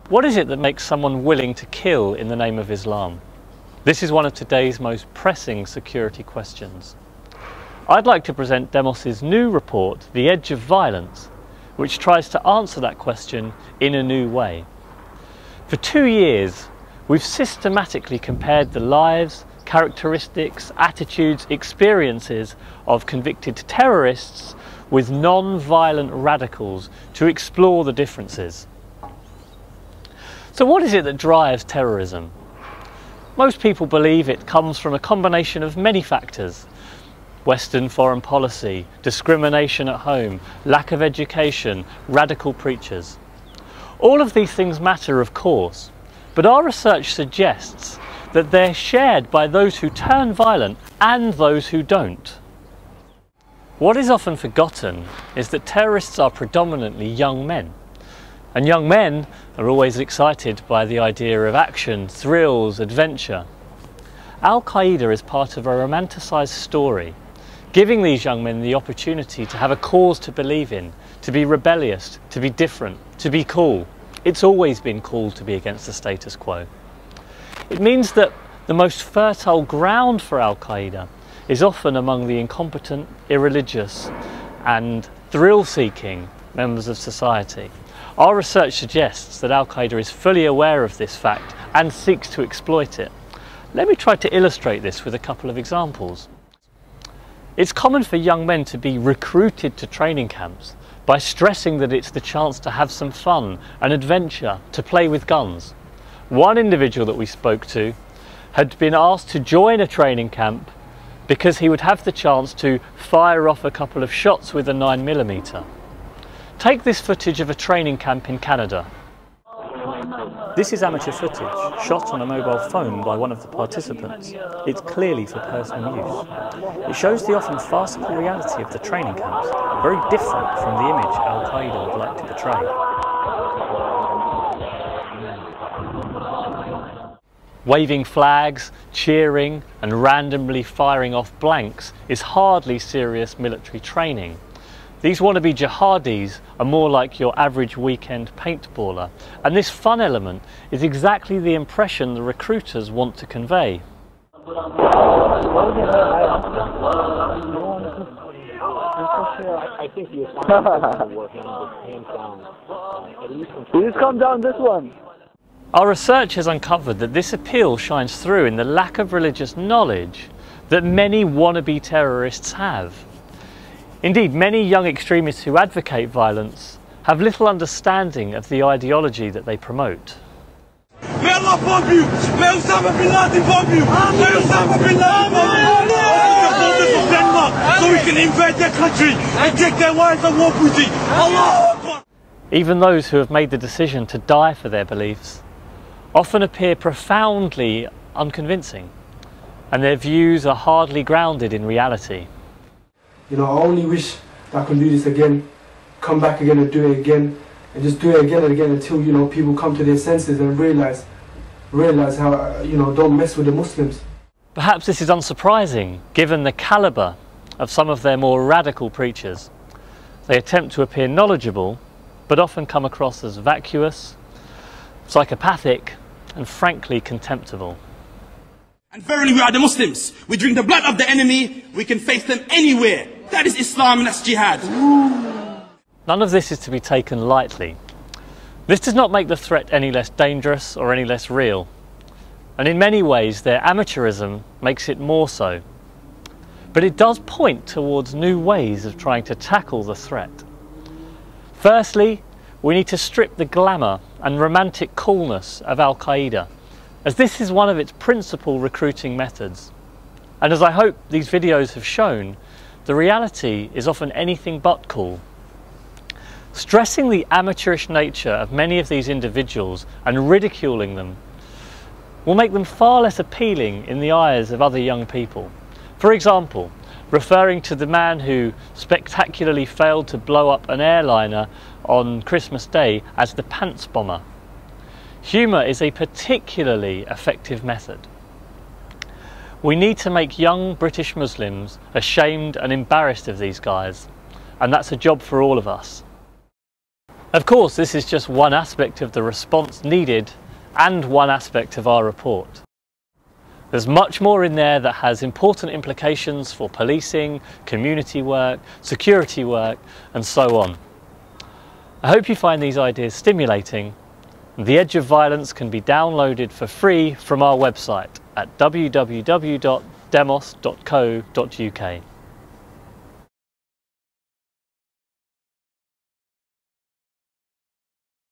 What is it that makes someone willing to kill in the name of Islam? This is one of today's most pressing security questions. I'd like to present Demos's new report, The Edge of Violence, which tries to answer that question in a new way. For 2 years, we've systematically compared the lives, characteristics, attitudes, experiences of convicted terrorists with non-violent radicals to explore the differences. So what is it that drives terrorism? Most people believe it comes from a combination of many factors: Western foreign policy, discrimination at home, lack of education, radical preachers. All of these things matter, of course, but our research suggests that they're shared by those who turn violent and those who don't. What is often forgotten is that terrorists are predominantly young men. And young men are always excited by the idea of action, thrills, adventure. Al-Qaeda is part of a romanticised story, giving these young men the opportunity to have a cause to believe in, to be rebellious, to be different, to be cool. It's always been cool to be against the status quo. It means that the most fertile ground for Al-Qaeda is often among the incompetent, irreligious and thrill-seeking members of society. Our research suggests that Al-Qaeda is fully aware of this fact and seeks to exploit it. Let me try to illustrate this with a couple of examples. It's common for young men to be recruited to training camps by stressing that it's the chance to have some fun and adventure, to play with guns. One individual that we spoke to had been asked to join a training camp because he would have the chance to fire off a couple of shots with a 9mm. Take this footage of a training camp in Canada. This is amateur footage, shot on a mobile phone by one of the participants. It's clearly for personal use. It shows the often farcical reality of the training camps, very different from the image Al-Qaeda would like to portray. Waving flags, cheering, and randomly firing off blanks is hardly serious military training. These wannabe jihadis are more like your average weekend paintballer, and this fun element is exactly the impression the recruiters want to convey. Please come down this one. Our research has uncovered that this appeal shines through in the lack of religious knowledge that many wannabe terrorists have. Indeed, many young extremists who advocate violence have little understanding of the ideology that they promote. May Allah bomb you! May Osama bin Laden bomb you! May Osama bin Laden bomb you! Of Denmark, so we can invade their country and take their wives and war booty! Allah! Even those who have made the decision to die for their beliefs often appear profoundly unconvincing, and their views are hardly grounded in reality. You know, I only wish that I can do this again, come back again and do it again, and just do it again and again until, you know, people come to their senses and realise how, you know, don't mess with the Muslims. Perhaps this is unsurprising, given the calibre of some of their more radical preachers. They attempt to appear knowledgeable, but often come across as vacuous, psychopathic, and frankly contemptible. And verily we are the Muslims. We drink the blood of the enemy. We can face them anywhere. That is Islam and that's jihad. None of this is to be taken lightly. This does not make the threat any less dangerous or any less real. And in many ways their amateurism makes it more so. But it does point towards new ways of trying to tackle the threat. Firstly, we need to strip the glamour and romantic coolness of Al-Qaeda, as this is one of its principal recruiting methods. And as I hope these videos have shown, the reality is often anything but cool. Stressing the amateurish nature of many of these individuals and ridiculing them will make them far less appealing in the eyes of other young people. For example, referring to the man who spectacularly failed to blow up an airliner on Christmas Day as the pants bomber. Humour is a particularly effective method. We need to make young British Muslims ashamed and embarrassed of these guys, and that's a job for all of us. Of course, this is just one aspect of the response needed and one aspect of our report. There's much more in there that has important implications for policing, community work, security work, and so on. I hope you find these ideas stimulating. The Edge of Violence can be downloaded for free from our website at www.demos.co.uk.